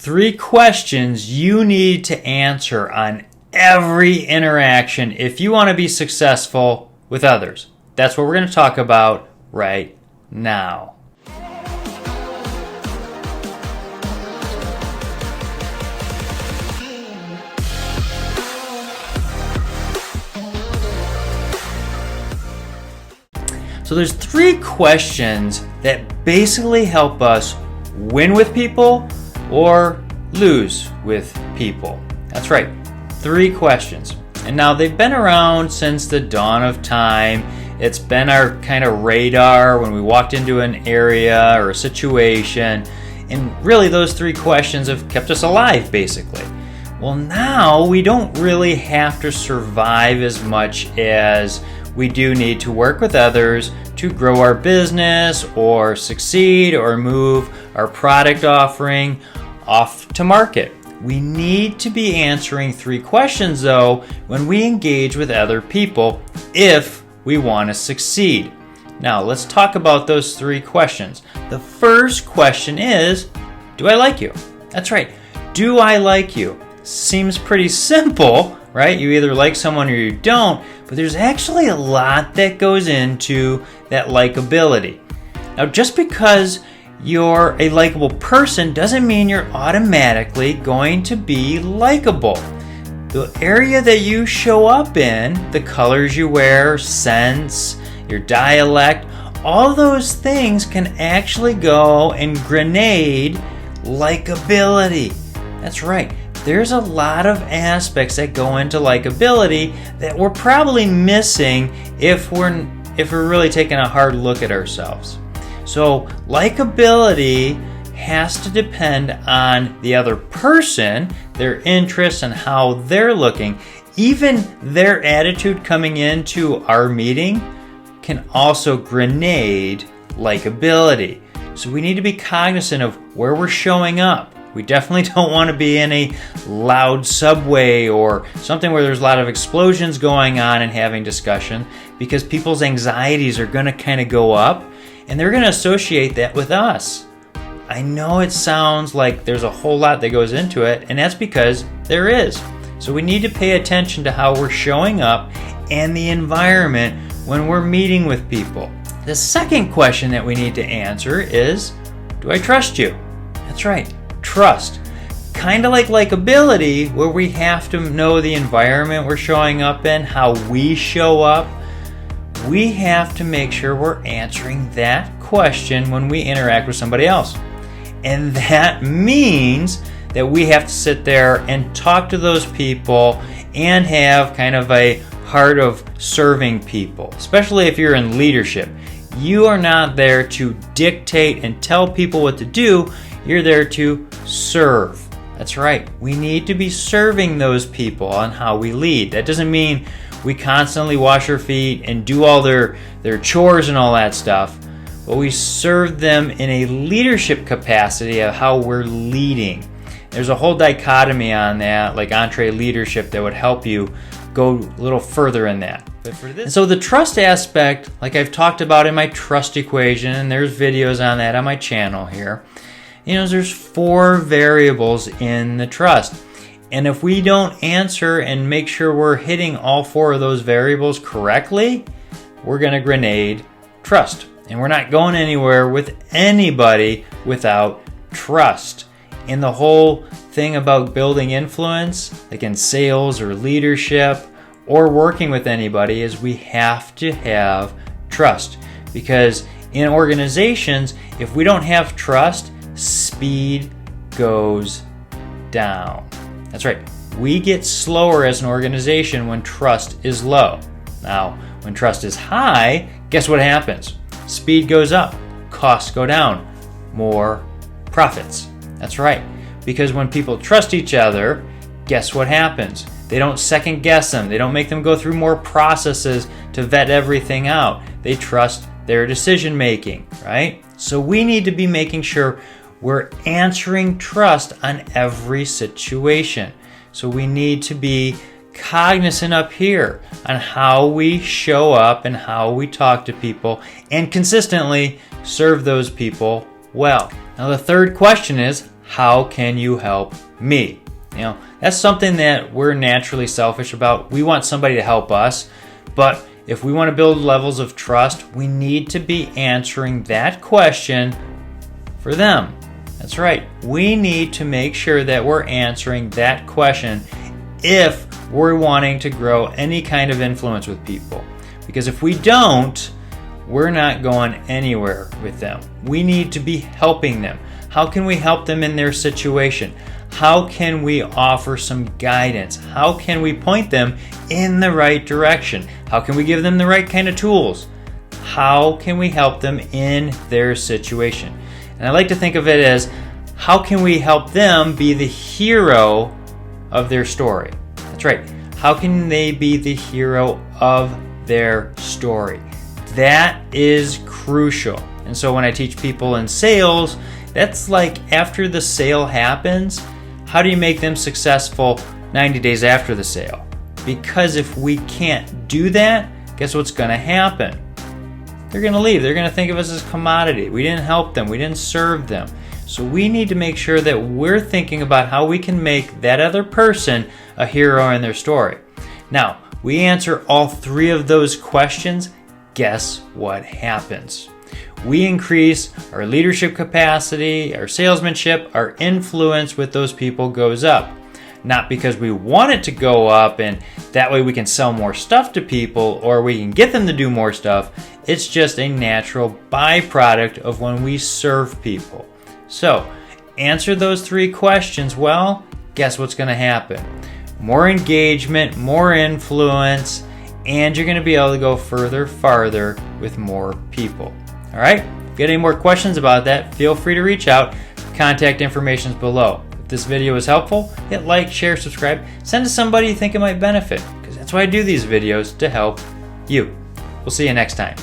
3 questions you need to answer on every interaction if you want to be successful with others. That's what we're going to talk about right now. So there's 3 questions that basically help us win with people or lose with people. That's right, 3 questions. And now they've been around since the dawn of time. It's been our kind of radar when we walked into an area or a situation. And really those 3 questions have kept us alive, basically. Well, now we don't really have to survive as much as we do need to work with others to grow our business or succeed or move our product offering off to market. We need to be answering 3 questions though when we engage with other people if we want to succeed. Now let's talk about those 3 questions. The first question is, do I like you? That's right. Do I like you? Seems pretty simple, right? You either like someone or you don't, but there's actually a lot that goes into that likability. Now, just because you're a likable person doesn't mean you're automatically going to be likable. The area that you show up in, the colors you wear, scents, your dialect, all those things can actually go and grenade likability. That's right. There's a lot of aspects that go into likability that we're probably missing if we're really taking a hard look at ourselves. So likability has to depend on the other person, their interests and how they're looking. Even their attitude coming into our meeting can also grenade likability. So we need to be cognizant of where we're showing up. We definitely don't want to be in a loud subway or something where there's a lot of explosions going on and having discussion, because people's anxieties are going to kind of go up and they're going to associate that with us. I know it sounds like there's a whole lot that goes into it, and that's because there is. So we need to pay attention to how we're showing up and the environment when we're meeting with people. The second question that we need to answer is, do I trust you? That's right. Trust. Kind of like likability, where we have to know the environment we're showing up in, how we show up. We have to make sure we're answering that question when we interact with somebody else. And that means that we have to sit there and talk to those people and have kind of a heart of serving people, especially if you're in leadership. You are not there to dictate and tell people what to do. You're there to serve. That's right. We need to be serving those people on how we lead. That doesn't mean we constantly wash our feet and do all their chores and all that stuff, but we serve them in a leadership capacity of how we're leading. There's a whole dichotomy on that, like entree leadership, that would help you go a little further in that. And so the trust aspect, like I've talked about in my trust equation, and there's videos on that on my channel here. There's 4 variables in the trust. And if we don't answer and make sure we're hitting all 4 of those variables correctly, we're going to grenade trust. And we're not going anywhere with anybody without trust. And the whole thing about building influence, like in sales or leadership or working with anybody, is we have to have trust. Because in organizations, if we don't have trust, speed goes down. That's right. We get slower as an organization when trust is low. Now, when trust is high, guess what happens? Speed goes up, costs go down, more profits. That's right. Because when people trust each other, guess what happens? They don't second guess them. They don't make them go through more processes to vet everything out. They trust their decision making, right? So we need to be making sure we're answering trust on every situation. So we need to be cognizant up here on how we show up and how we talk to people and consistently serve those people well. Now the third question is, how can you help me? You know, that's something that we're naturally selfish about. We want somebody to help us, but if we want to build levels of trust, we need to be answering that question for them. That's right. We need to make sure that we're answering that question if we're wanting to grow any kind of influence with people. Because if we don't, we're not going anywhere with them. We need to be helping them. How can we help them in their situation? How can we offer some guidance? How can we point them in the right direction? How can we give them the right kind of tools? How can we help them in their situation? And I like to think of it as, how can we help them be the hero of their story? That's right. How can they be the hero of their story? That is crucial. And so when I teach people in sales, that's like after the sale happens, how do you make them successful 90 days after the sale? Because if we can't do that, guess what's going to happen? They're going to leave. They're going to think of us as commodity. We didn't help them. We didn't serve them. So we need to make sure that we're thinking about how we can make that other person a hero in their story. Now, we answer all three of those questions. Guess what happens? We increase our leadership capacity, our salesmanship, our influence with those people goes up. Not because we want it to go up and that way we can sell more stuff to people or we can get them to do more stuff. It's just a natural byproduct of when we serve people. So, answer those three questions well, guess what's going to happen? More engagement, more influence, and you're going to be able to go farther with more people. All right? If you get any more questions about that, feel free to reach out. Contact information is below. If this video was helpful, hit like, share, subscribe. Send to somebody you think it might benefit, because that's why I do these videos, to help you. We'll see you next time.